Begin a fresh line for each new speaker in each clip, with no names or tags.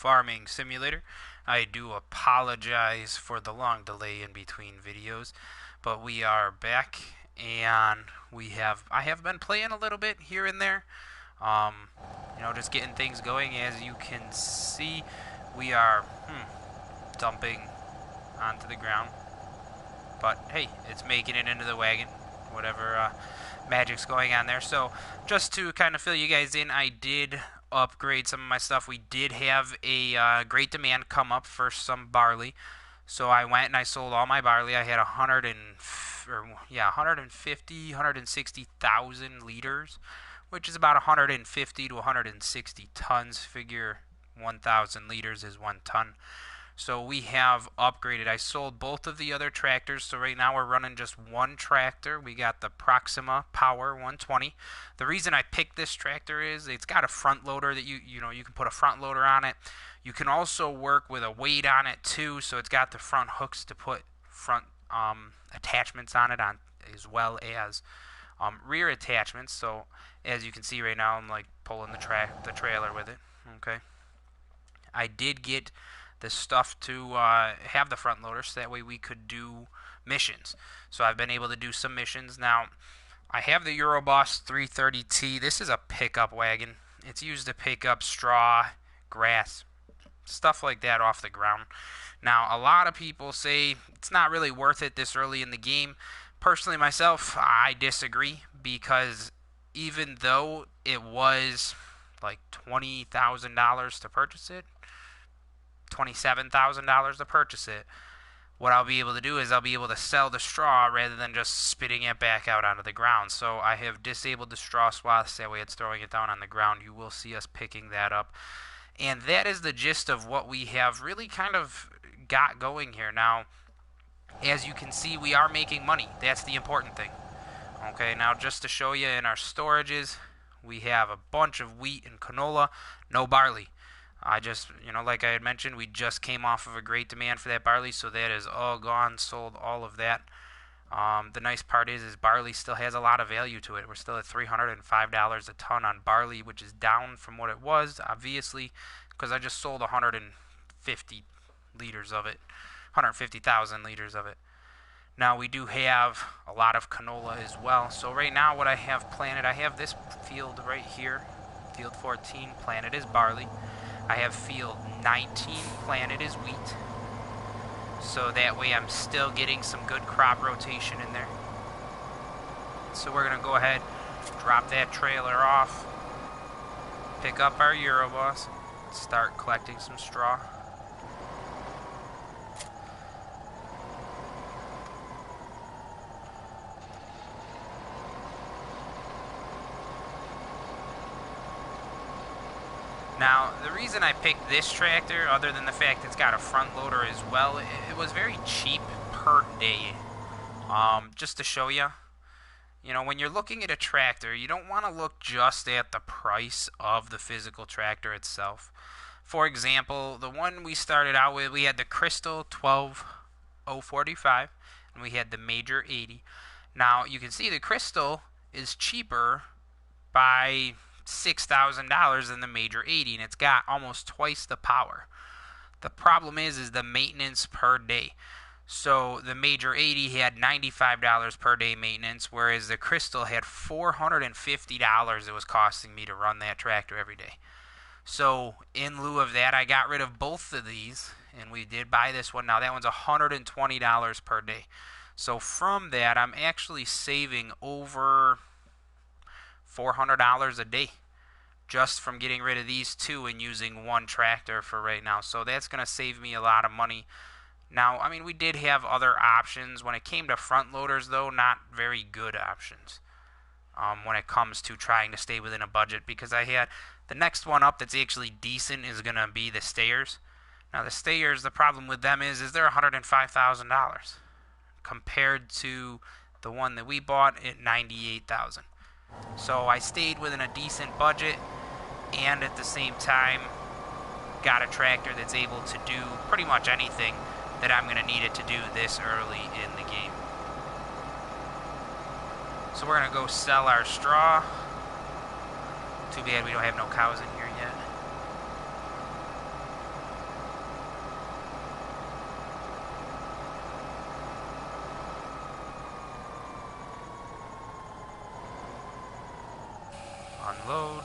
Farming Simulator. I do apologize for the long delay in between videos, but we are back and I have been playing a little bit here and there. Um, just getting things going. As you can see, we are dumping onto the ground. But hey, it's making it into the wagon. Whatever magic's going on there. So just to kind of fill you guys in, I did upgrade some of my stuff. We did have a great demand come up for some barley. So I went and I sold all my barley. I had 160,000 liters, which is about 150 to 160 tons. Figure 1,000 liters is 1 ton. So we have upgraded. I sold both of the other tractors, so right now we're running just one tractor. We got the Proxima Power 120. The reason I picked this tractor is it's got a front loader that you can put a front loader on it. You can also work with a weight on it too, so it's got the front hooks to put front attachments on it, as well as rear attachments. So as you can see right now, I'm like pulling the trailer with it. Okay, I did get the stuff to have the front loader, so that way we could do missions. So I've been able to do some missions. Now, I have the Euroboss 330T. This is a pickup wagon. It's used to pick up straw, grass, stuff like that off the ground. Now, a lot of people say it's not really worth it this early in the game. Personally, myself, I disagree, because even though it was like $20,000 to purchase it, $27,000 to purchase it, what I'll be able to do is I'll be able to sell the straw rather than just spitting it back out onto the ground. So I have disabled the straw swaths, that way it's throwing it down on the ground. You will see us picking that up. And that is the gist of what we have really kind of got going here. Now, as you can see, we are making money. That's the important thing. Okay, now just to show you, in our storages, we have a bunch of wheat and canola, no barley. I just, like I had mentioned, we just came off of a great demand for that barley, so that is all gone, sold all of that. The nice part is barley still has a lot of value to it. We're still at $305 a ton on barley, which is down from what it was, obviously, because I just sold 150 liters of it, 150,000 liters of it. Now, we do have a lot of canola as well. So right now what I have planted, I have this field right here, field 14 planted is barley. I have field 19 planted as wheat, so that way I'm still getting some good crop rotation in there. So we're going to go ahead, drop that trailer off, pick up our Euroboss, start collecting some straw. Now, the reason I picked this tractor, other than the fact it's got a front loader as well, it was very cheap per day. Just to show you, when you're looking at a tractor, you don't want to look just at the price of the physical tractor itself. For example, the one we started out with, we had the Crystal 12045, and we had the Major 80. Now, you can see the Crystal is cheaper by $6,000 than the Major 80, and it's got almost twice the power. The problem is the maintenance per day. So the Major 80 had $95 per day maintenance, whereas the Crystal had $450 it was costing me to run that tractor every day. So in lieu of that, I got rid of both of these, and we did buy this one. Now that one's $120 per day. So from that, I'm actually saving over $400 a day just from getting rid of these two and using one tractor for right now. So that's going to save me a lot of money. Now, we did have other options. When it came to front loaders, though, not very good options when it comes to trying to stay within a budget, because I had the next one up that's actually decent is going to be the Stayers. Now, the Stayers, the problem with them is they're $105,000 compared to the one that we bought at $98,000. So I stayed within a decent budget, and at the same time got a tractor that's able to do pretty much anything that I'm going to need it to do this early in the game. So we're going to go sell our straw. Too bad we don't have no cows in here yet. Reload.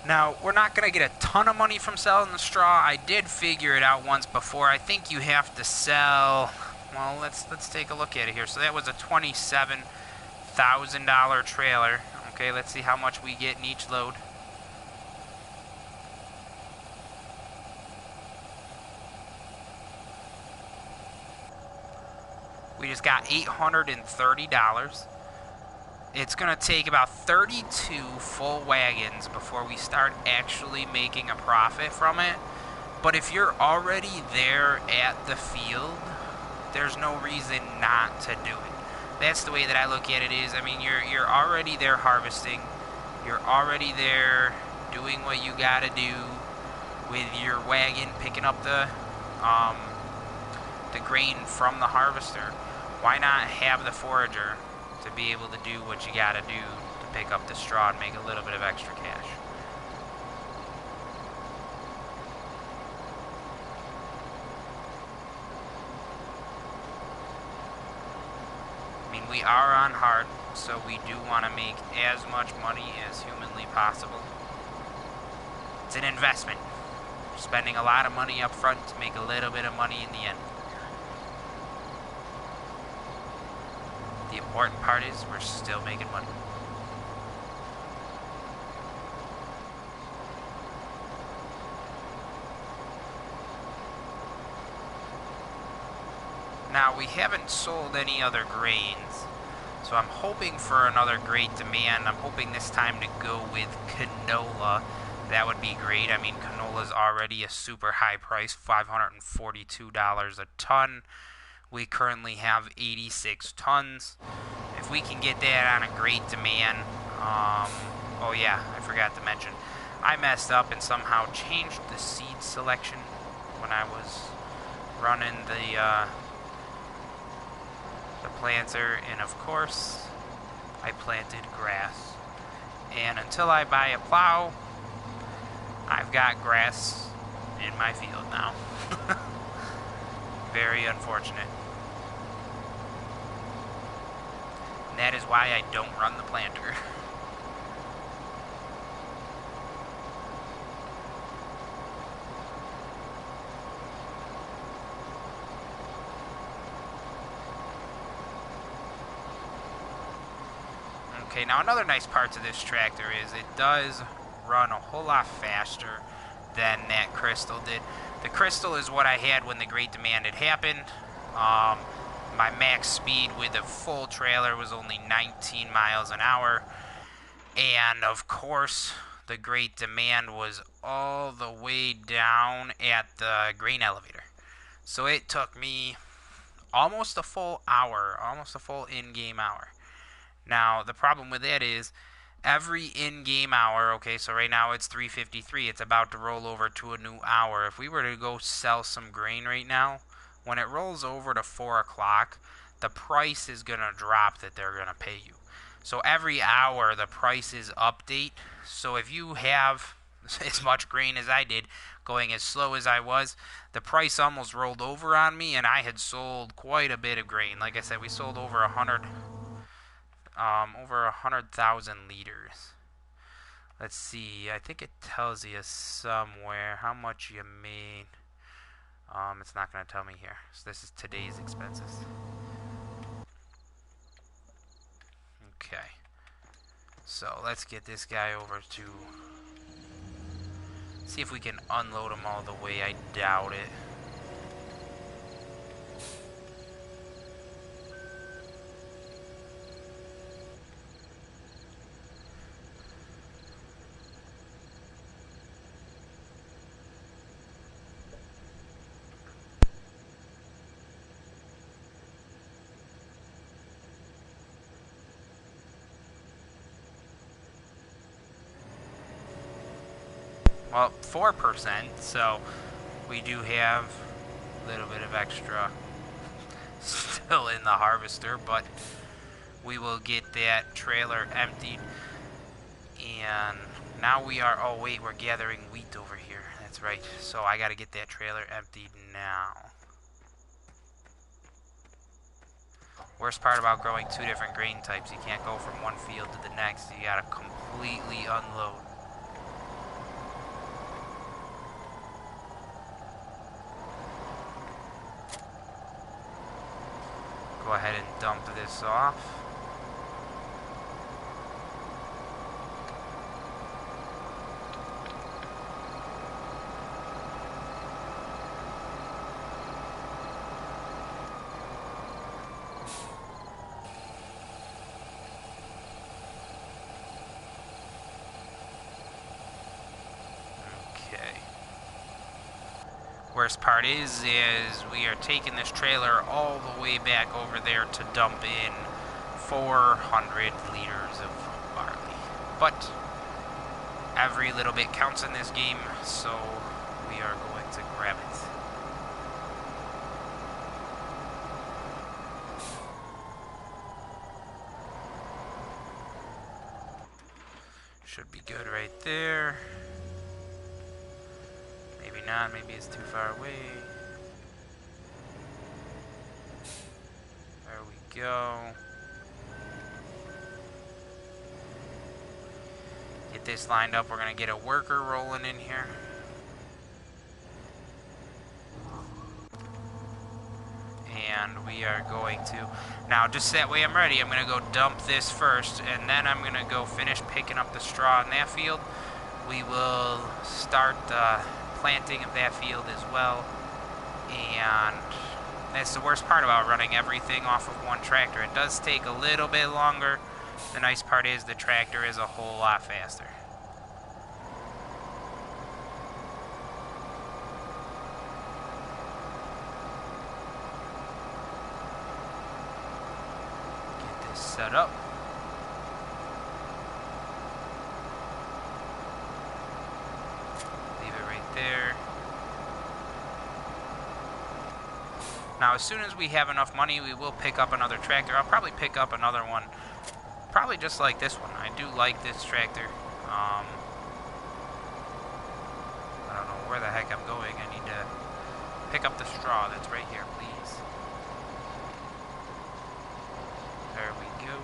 Now, we're not going to get a ton of money from selling the straw. I did figure it out once before. I think you have to sell... Well, let's take a look at it here. So that was a $27,000 trailer. Okay, let's see how much we get in each load. We just got $830. It's going to take about 32 full wagons before we start actually making a profit from it. But if you're already there at the field, there's no reason not to do it. That's the way that I look at it is, I mean, you're already there harvesting. You're already there doing what you got to do with your wagon, picking up the grain from the harvester. Why not have the forager to be able to do what you gotta do to pick up the straw and make a little bit of extra cash? I mean, we are on hard, so we do want to make as much money as humanly possible. It's an investment. We're spending a lot of money up front to make a little bit of money in the end. The important part is we're still making money. Now, we haven't sold any other grains, so I'm hoping for another great demand. I'm hoping this time to go with canola. That would be great. I mean, canola is already a super high price, $542 a ton. We currently have 86 tons. If we can get that on a great demand, oh yeah, I forgot to mention, I messed up and somehow changed the seed selection when I was running the planter, and of course, I planted grass. And until I buy a plow, I've got grass in my field now. Very unfortunate. And that is why I don't run the planter. Okay, now another nice part to this tractor is it does run a whole lot faster than that Crystal did. The Crystal is what I had when the Great Demand had happened. My max speed with a full trailer was only 19 miles an hour. And of course, the Great Demand was all the way down at the grain elevator. So it took me almost a full hour, almost a full in-game hour. Now, the problem with that is every in-game hour, okay, so right now it's 3:53, it's about to roll over to a new hour. If we were to go sell some grain right now, when it rolls over to 4 o'clock, the price is going to drop that they're going to pay you. So every hour, the prices update. So if you have as much grain as I did, going as slow as I was, the price almost rolled over on me, and I had sold quite a bit of grain. Like I said, we sold over 100,000 liters. Let's see, I think it tells you somewhere how much you made. It's not going to tell me here. So this is today's expenses. Okay. So let's get this guy over to... see if we can unload him all the way. I doubt it. Well, 4%, so we do have a little bit of extra still in the harvester, but we will get that trailer emptied. And now we are, oh wait, we're gathering wheat over here. That's right. So I got to get that trailer emptied now. Worst part about growing two different grain types, you can't go from one field to the next. You gotta completely unload. Go ahead and dump this off. Worst part is we are taking this trailer all the way back over there to dump in 400 liters of barley. But every little bit counts in this game, so we are going to grab it. Should be good right there. Maybe not, maybe it's too far away. There we go. Get this lined up. We're going to get a worker rolling in here. And we are going to... Now, just that way I'm ready, I'm going to go dump this first, and then I'm going to go finish picking up the straw in that field. We will start planting of that field as well. And that's the worst part about running everything off of one tractor. It does take a little bit longer. The nice part is the tractor is a whole lot faster. Get this set up. Leave it right there. Now, as soon as we have enough money, we will pick up another tractor. I'll probably pick up another one, probably just like this one. I do like this tractor. I don't know where the heck I'm going. I need to pick up the straw that's right here, please. There we go.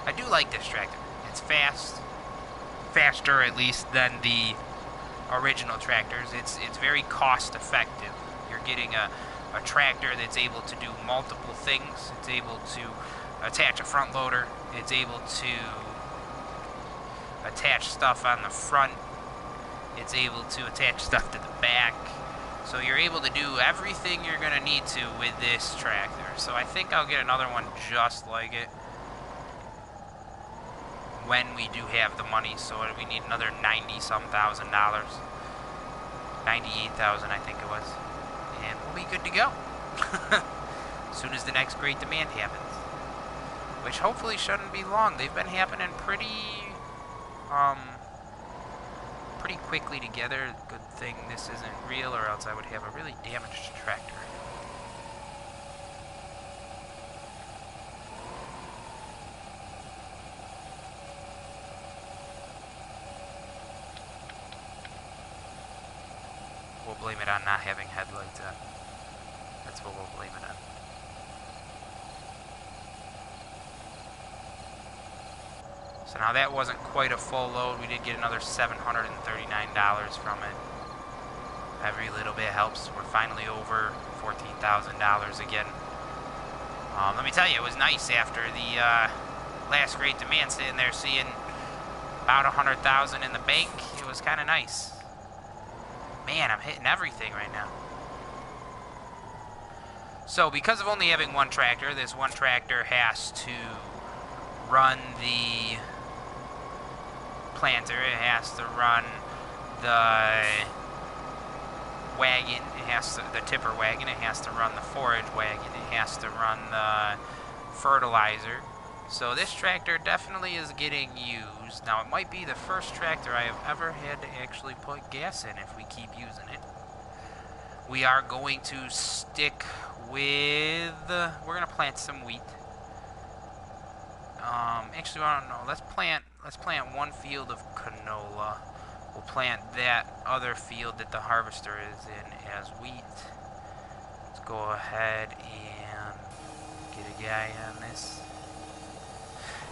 I do like this tractor. It's fast. Faster, at least, than the original tractors. It's very cost effective. You're getting a tractor that's able to do multiple things. It's able to attach a front loader. It's able to attach stuff on the front. It's able to attach stuff to the back. So you're able to do everything you're going to need to with this tractor. So I think I'll get another one just like it when we do have the money. So we need another $90-some thousand. $98,000, I think it was. And we'll be good to go. As soon as the next great demand happens. Which hopefully shouldn't be long. They've been happening pretty quickly together. Good thing this isn't real, or else I would have a really damaged tractor. We'll blame it on not having headlights on. That's what we'll blame it on. So now that wasn't quite a full load. We did get another $739 from it. Every little bit helps. We're finally over $14,000 again. Let me tell you, it was nice after the last great demand, sitting there seeing about $100,000 in the bank. It was kind of nice. Man, I'm hitting everything right now. So because of only having one tractor, this one tractor has to run the planter, it has to run the wagon, it has to, the tipper wagon, it has to run the forage wagon, it has to run the fertilizer. So this tractor definitely is getting used. Now, it might be the first tractor I have ever had to actually put gas in if we keep using it. We are going to stick with... we're going to plant some wheat. Actually, I don't know. Let's plant one field of canola. We'll plant that other field that the harvester is in as wheat. Let's go ahead and get a guy on this.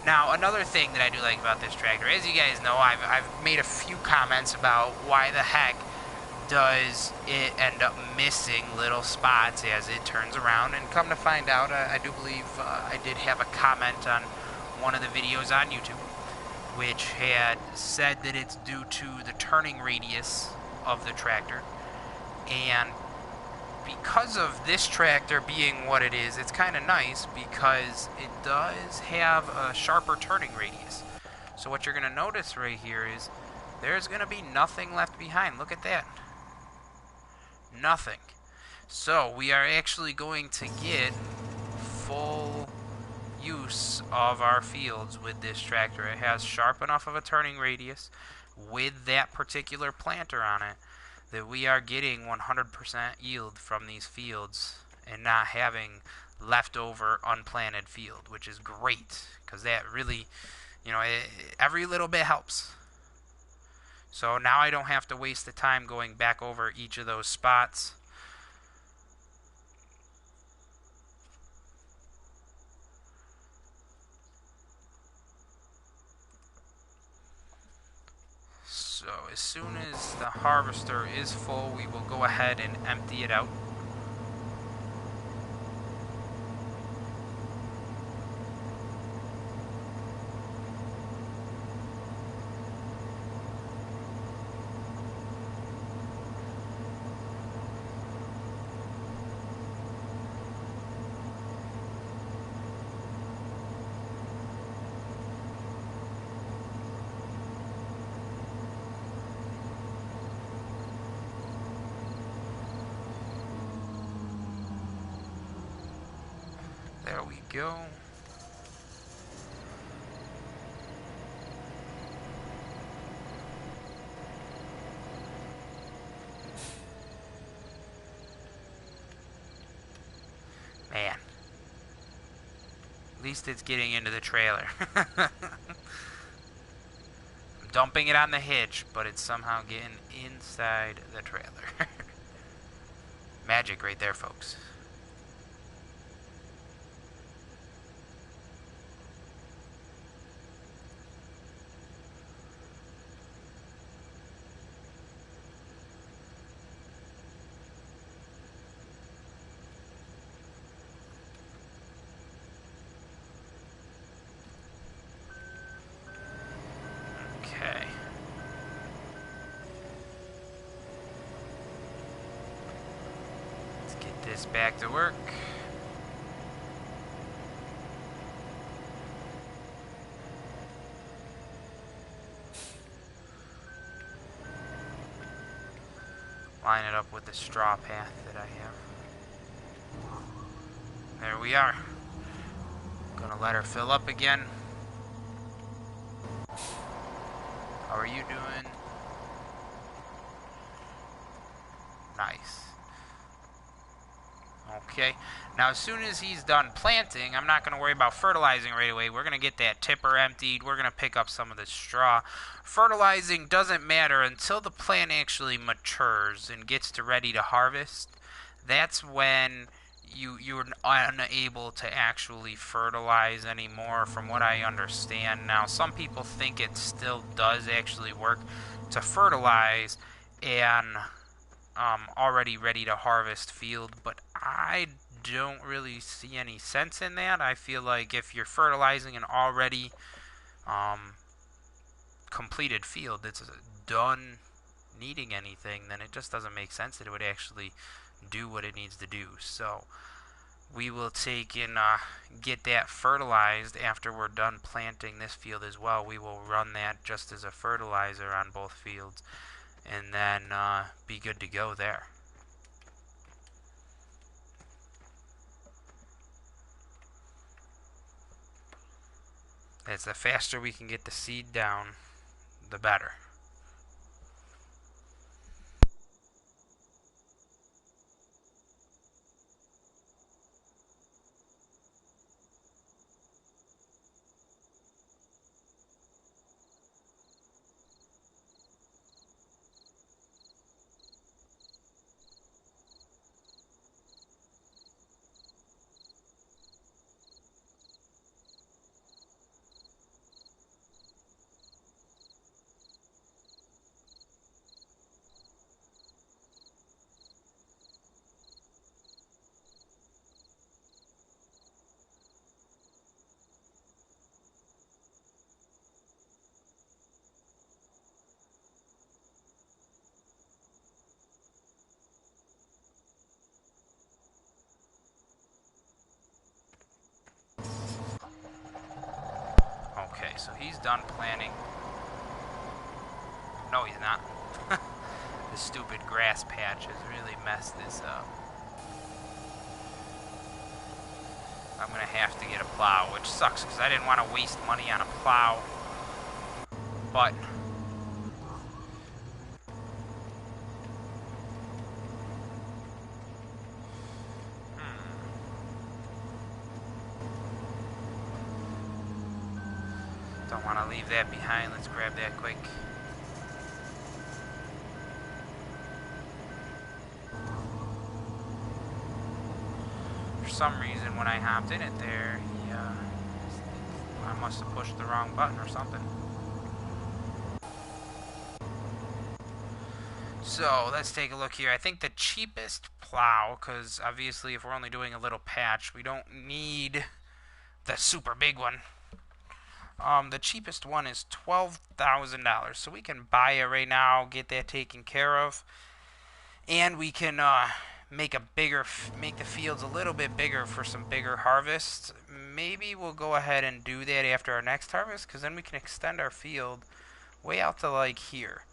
Now, another thing that I do like about this tractor, as you guys know, I've made a few comments about why the heck does it end up missing little spots as it turns around. And come to find out, I do believe I did have a comment on one of the videos on YouTube, which had said that it's due to the turning radius of the tractor. And because of this tractor being what it is, it's kind of nice because it does have a sharper turning radius. So what you're going to notice right here is there's going to be nothing left behind. Look at that. Nothing. So we are actually going to get full use of our fields with this tractor. It has sharp enough of a turning radius with that particular planter on it that we are getting 100% yield from these fields and not having leftover unplanted field, which is great because that really, every little bit helps. So now I don't have to waste the time going back over each of those spots. So as soon as the harvester is full, we will go ahead and empty it out. There we go. Man. At least it's getting into the trailer. I'm dumping it on the hitch, but it's somehow getting inside the trailer. Magic right there, folks. Okay. Let's get this back to work. Line it up with the straw path that I have. There we are. Gonna let her fill up again. How are you doing? Nice. Okay. Now, as soon as he's done planting, I'm not going to worry about fertilizing right away. We're going to get that tipper emptied. We're going to pick up some of the straw. Fertilizing doesn't matter until the plant actually matures and gets to ready to harvest. That's when you're unable to actually fertilize anymore, from what I understand. Now, some people think it still does actually work to fertilize and already ready to harvest field, but I don't really see any sense in that. I feel like if you're fertilizing an already completed field that's done needing anything, then it just doesn't make sense that it would actually do what it needs to do. So we will take and get that fertilized after we're done planting this field as well. We will run that just as a fertilizer on both fields, and then be good to go there. As the faster we can get the seed down, the better. Okay, so he's done planting. No, he's not. The stupid grass patch has really messed this up. I'm gonna have to get a plow, which sucks because I didn't want to waste money on a plow. But don't want to leave that behind. Let's grab that quick. For some reason, when I hopped in it there, I must have pushed the wrong button or something. So let's take a look here. I think the cheapest plow, because obviously if we're only doing a little patch, we don't need the super big one. The cheapest one is $12,000, so we can buy it right now, get that taken care of, and we can make the fields a little bit bigger for some bigger harvests. Maybe we'll go ahead and do that after our next harvest, because then we can extend our field way out to like here,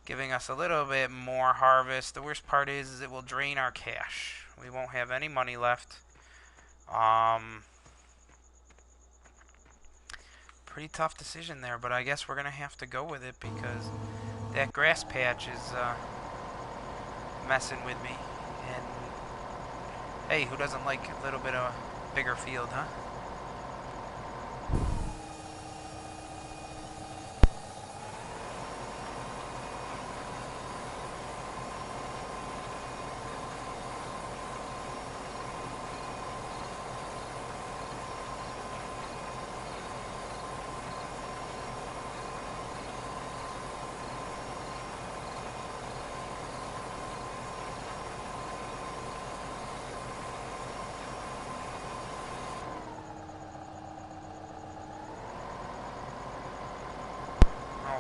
giving us a little bit more harvest. The worst part is it will drain our cash. We won't have any money left. Pretty tough decision there, but I guess we're gonna have to go with it because that grass patch is messing with me. And hey, who doesn't like a little bit of a bigger field, huh?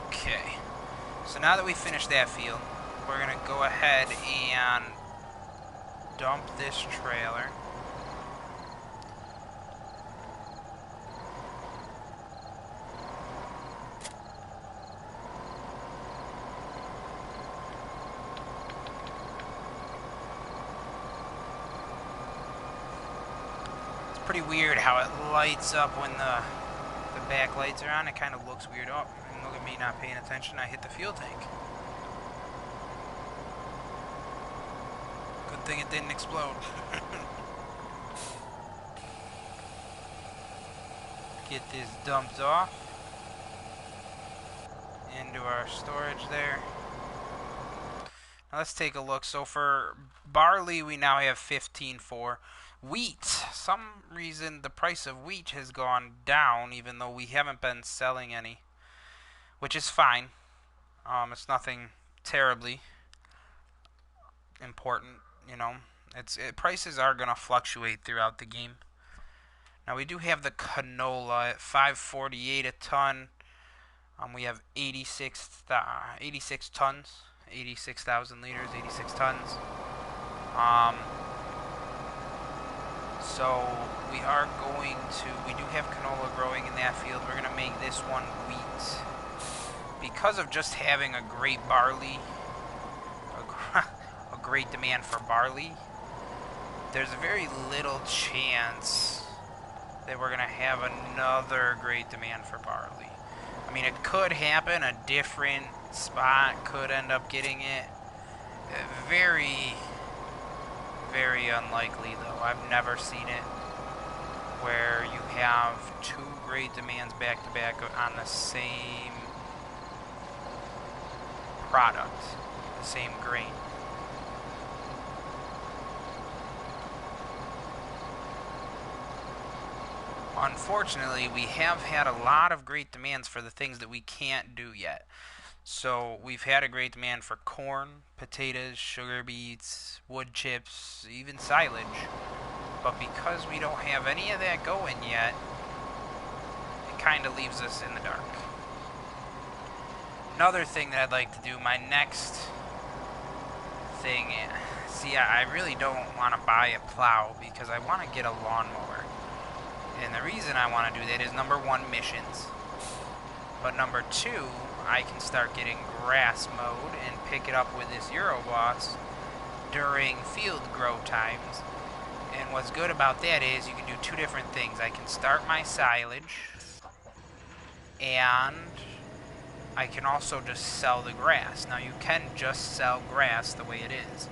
Okay, so now that we finished that field, we're going to go ahead and dump this trailer. It's pretty weird how it lights up when the back lights are on. It kind of looks weird. Oh, and look at me not paying attention. I hit the fuel tank. Good thing it didn't explode. Get this dumped off into our storage there. Now let's take a look. So for barley, we now have 15.4. Wheat, some reason the price of wheat has gone down, even though we haven't been selling any, which is fine. It's nothing terribly important, you know. Prices are going to fluctuate throughout the game. Now we do have the canola at $5.48 a ton. We have 86 tons, 86,000 liters, 86 tons. So we are going to, we do have canola growing in that field. We're going to make this one wheat. Because of just having a great barley, a great demand for barley, there's a very little chance that we're going to have another great demand for barley. I mean, it could happen. A different spot could end up getting it. Very, very unlikely, though. I've never seen it where you have two great demands back to back on the same product, the same grain. Unfortunately, we have had a lot of great demands for the things that we can't do yet. So we've had a great demand for corn, potatoes, sugar beets, wood chips, even silage. But because we don't have any of that going yet, it kind of leaves us in the dark. Another thing that I'd like to do, my next thing, see, I really don't want to buy a plow because I want to get a lawnmower. And the reason I want to do that is, number one, missions. But number two, I can start getting grass mowed and pick it up with this Euroboss during field grow times. And what's good about that is you can do two different things. I can start my silage, and I can also just sell the grass. Now you can just sell grass the way it is.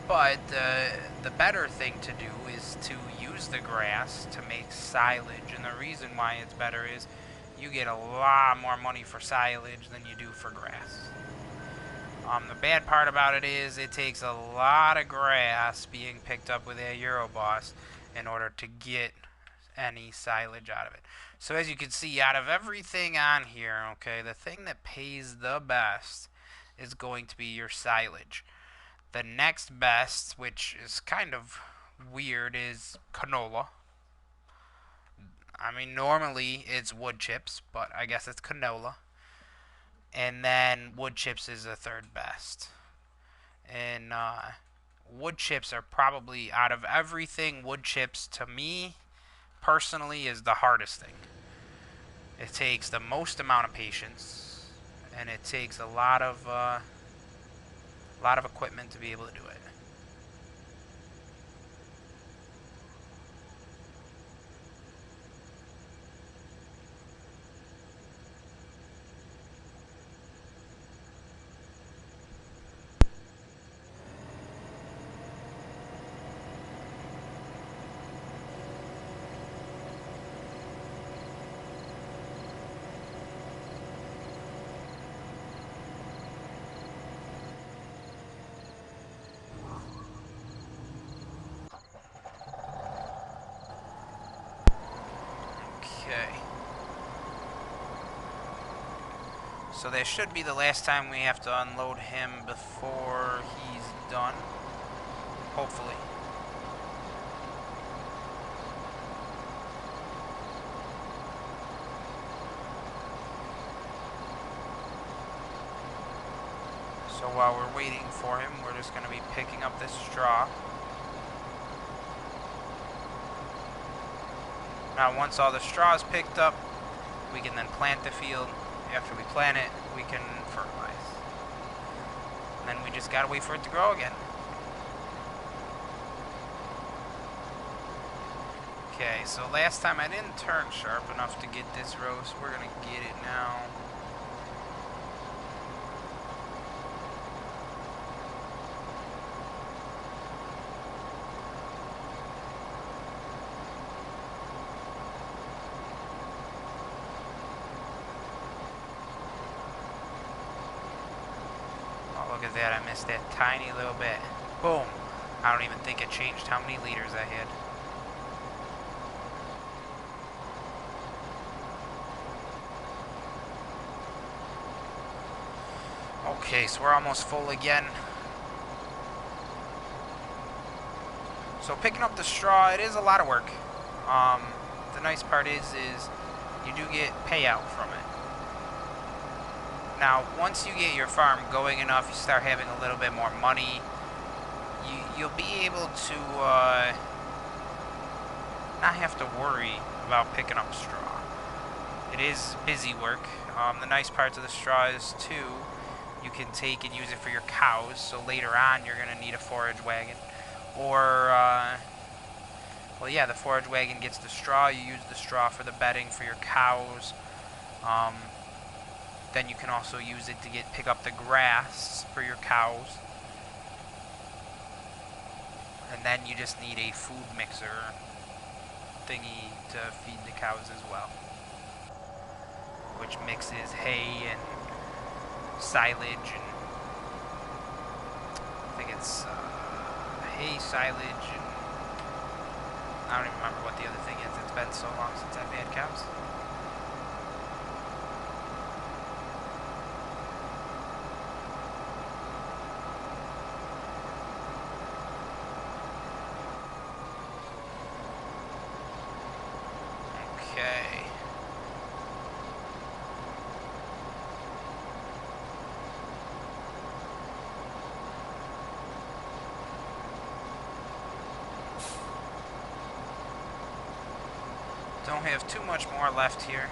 But the better thing to do is to use the grass to make silage. And the reason why it's better is you get a lot more money for silage than you do for grass. The bad part about it is it takes a lot of grass being picked up with a Euroboss in order to get any silage out of it. So as you can see, out of everything on here, okay, the thing that pays the best is going to be your silage. The next best, which is kind of weird, is canola. I mean, normally it's wood chips, but I guess it's canola. And then wood chips is the third best. And wood chips are probably, out of everything, wood chips to me personally is the hardest thing. It takes the most amount of patience, and it takes a lot of equipment to be able to do it. Okay. So that should be the last time we have to unload him before he's done. Hopefully. So while we're waiting for him, we're just going to be picking up this straw. Now once all the straw is picked up, we can then plant the field. After we plant it, we can fertilize. And then we just gotta wait for it to grow again. Okay, so last time I didn't turn sharp enough to get this roast. We're gonna get it now. Look at that, I missed that tiny little bit. Boom. I don't even think it changed how many liters I had. Okay, so we're almost full again. So picking up the straw, it is a lot of work. The nice part is you do get payout from it. Now, once you get your farm going enough, you start having a little bit more money, you'll be able to not have to worry about picking up straw. It is busy work. The nice parts of the straw is, too, you can take and use it for your cows, so later on you're going to need a forage wagon. Or, well, yeah, the forage wagon gets the straw, you use the straw for the bedding for your cows. Then you can also use it to pick up the grass for your cows. And then you just need a food mixer thingy to feed the cows as well, which mixes hay and silage, and I think it's hay, silage, and I don't even remember what the other thing is. It's been so long since I've had cows. Okay. Don't have too much more left here.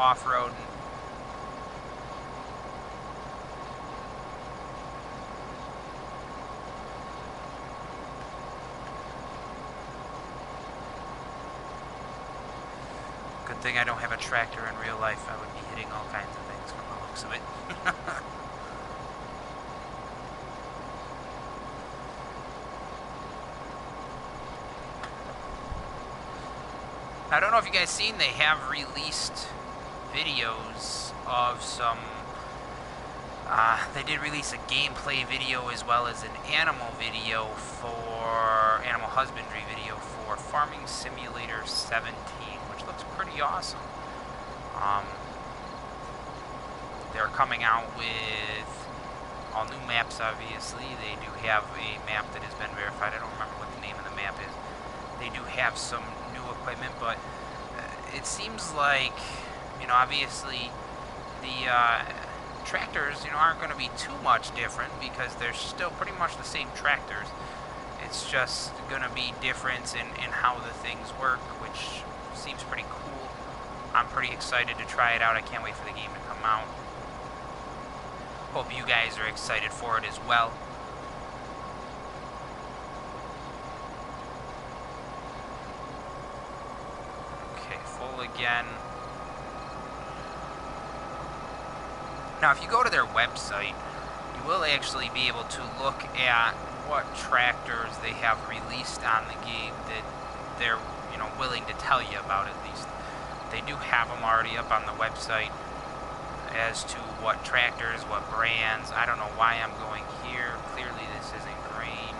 off-roading. Good thing I don't have a tractor in real life. I would be hitting all kinds of things from the looks of it. I don't know if you guys seen, they have released videos of some, they did release a gameplay video as well as an animal video for, animal husbandry video for Farming Simulator 17, which looks pretty awesome. They're coming out with all new maps, obviously. They do have a map that has been verified. I don't remember what the name of the map is. They do have some new equipment, but it seems like, you know, obviously the tractors, you know, aren't going to be too much different because they're still pretty much the same tractors. It's just going to be difference in how the things work, which seems pretty cool. I'm pretty excited to try it out. I can't wait for the game to come out. Hope you guys are excited for it as well. Again. Now, if you go to their website, you will actually be able to look at what tractors they have released on the game that they're, you know, willing to tell you about. At least they do have them already up on the website as to what tractors, what brands. I don't know why I'm going here. Clearly, this isn't green.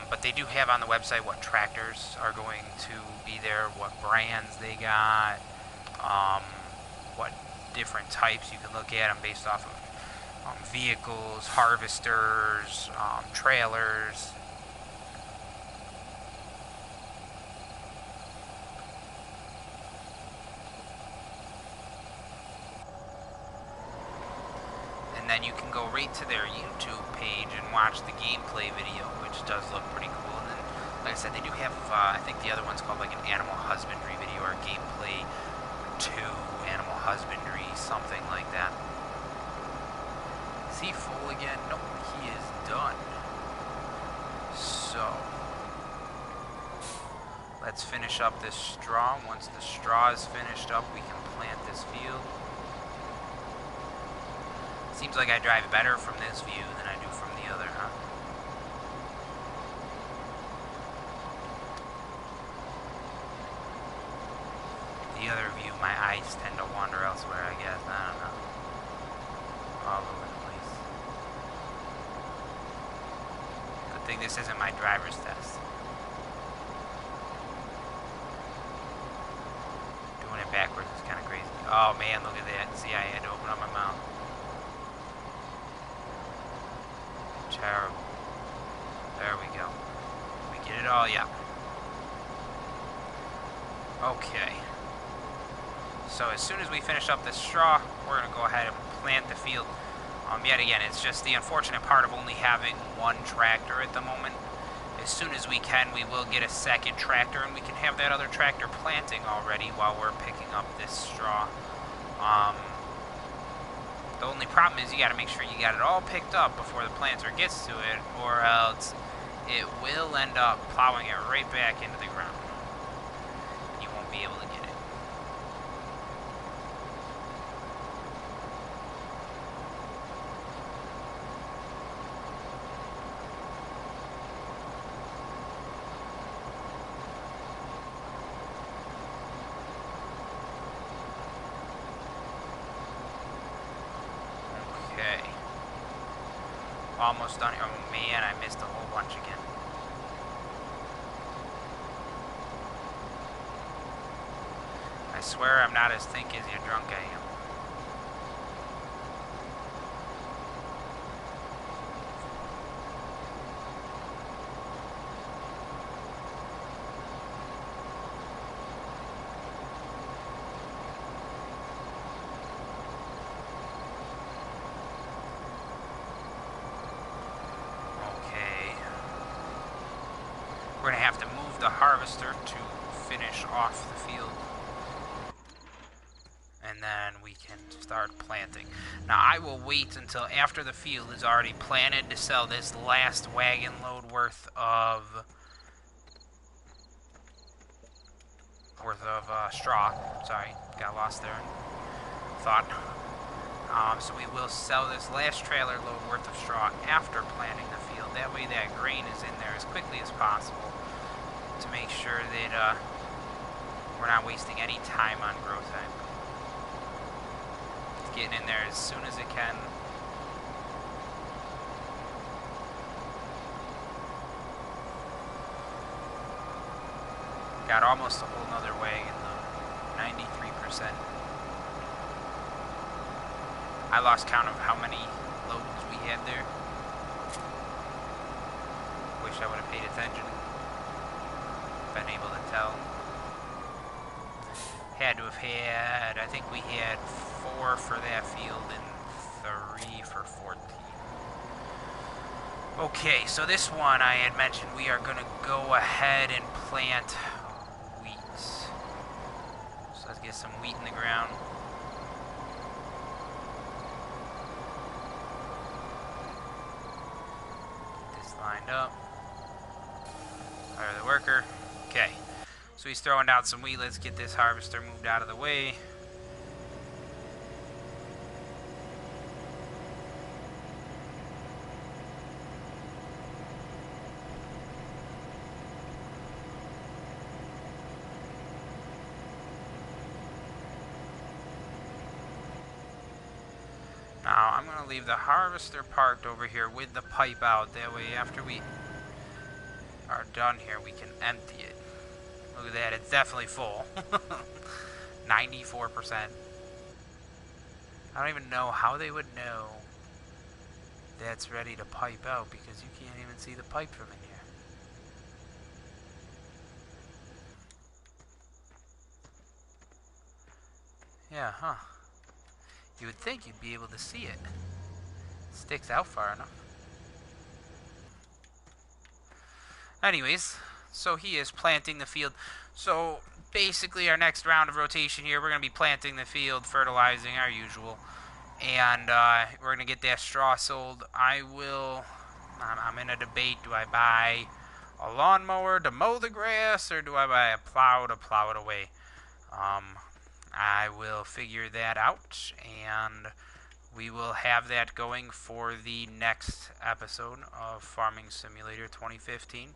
But they do have on the website what tractors are going to be there, what brands they got, what different types. You can look at them based off of vehicles, harvesters, trailers. And then you can go right to their YouTube page and watch the gameplay video, which does look pretty cool. And then, like I said, they do have, I think the other one's called like an animal husbandry video or gameplay 2 animal husbandry, something like that. Is he full again? Nope, he is done. So, let's finish up this straw. Once the straw is finished up, we can plant this field. Seems like I drive better from this view than I do from the other, huh? The other view, my eyes tend to wander elsewhere, I guess. I don't know. All over the place. Good thing this isn't my driver's test. Doing it backwards is kind of crazy. Oh man, look at that. See, I had to open up my mouth. Terrible. There we go. We get it all, yeah. Okay. So as soon as we finish up this straw, we're going to go ahead and plant the field. Yet again, it's just the unfortunate part of only having one tractor at the moment. As soon as we can, we will get a second tractor, and we can have that other tractor planting already while we're picking up this straw. The only problem is you got to make sure you got it all picked up before the planter gets to it, or else it will end up plowing it right back into the ground. You won't be able to get it. Almost done here. Oh man, I missed a whole bunch again. I swear I'm not as thick as you drunk I am. have to move the harvester to finish off the field. And then we can start planting. Now I will wait until after the field is already planted to sell this last wagon load worth of straw. Sorry, got lost there in thought. So we will sell this last trailer load worth of straw after planting the field. That way that grain is in there as quickly as possible to make sure that we're not wasting any time on grow time. It's getting in there as soon as it can. Got almost a whole nother wagon though, 93%. I lost count of how many loads we had there. Wish I would have paid attention. Been able to tell. Had to have had, I think we had 4 for that field and 3 for 14. Okay, so this one I had mentioned we are going to go ahead and plant wheat. So let's get some wheat in the ground. Get this lined up. Fire the worker. Okay, so he's throwing down some wheat. Let's get this harvester moved out of the way. Now, I'm going to leave the harvester parked over here with the pipe out. That way, after we are done here, we can empty it. Look at that. It's definitely full. 94%. I don't even know how they would know that's ready to pipe out because you can't even see the pipe from in here. Yeah, huh. You would think you'd be able to see it. Sticks out far enough. Anyways, so he is planting the field. So basically our next round of rotation here, we're going to be planting the field, fertilizing our usual. And we're going to get that straw sold. I'm in a debate. Do I buy a lawnmower to mow the grass or do I buy a plow to plow it away? I will figure that out, and we will have that going for the next episode of Farming Simulator 2015.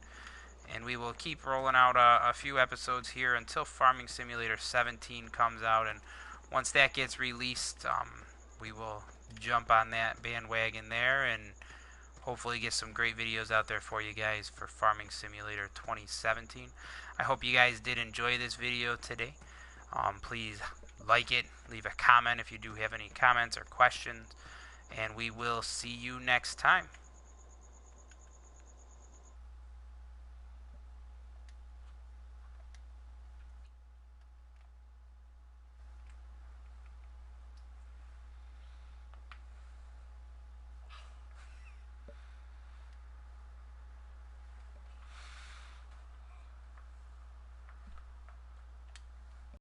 And we will keep rolling out a few episodes here until Farming Simulator 17 comes out. And once that gets released, we will jump on that bandwagon there and hopefully get some great videos out there for you guys for Farming Simulator 2017. I hope you guys did enjoy this video today. Please like it, leave a comment if you do have any comments or questions, and we will see you next time.